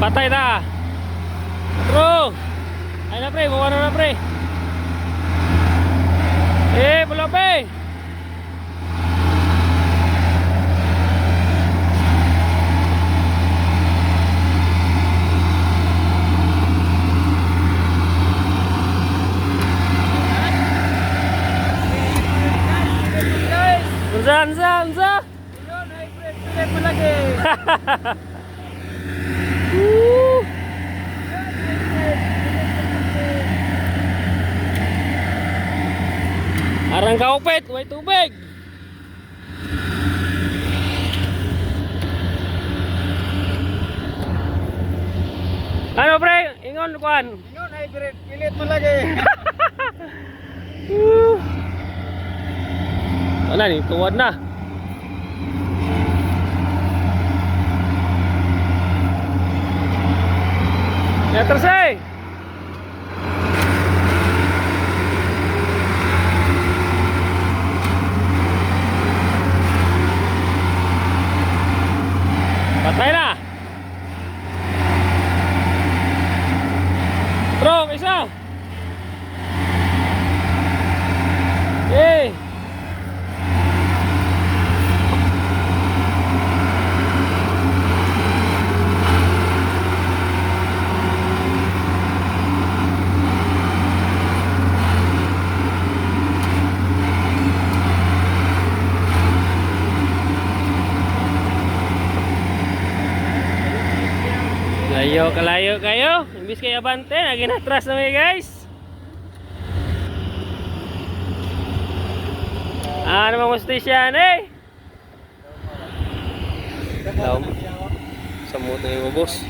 Patay na. Bro. Ay na pre, buwan na pre. Pula pe. Unsa. Yun, hybrid mo lagi. Arang kaupit, way tubig. Ano pre, ingon kuan. Yun, hybrid. Pilit mo lagi. Wala ni, tuwad na. Ya terus patay na. Bro, isa. Kalayo kayo. Imbis kayo abante, naginatras na may guys. Ano bang mustisyan eh? Samot na yung ubos.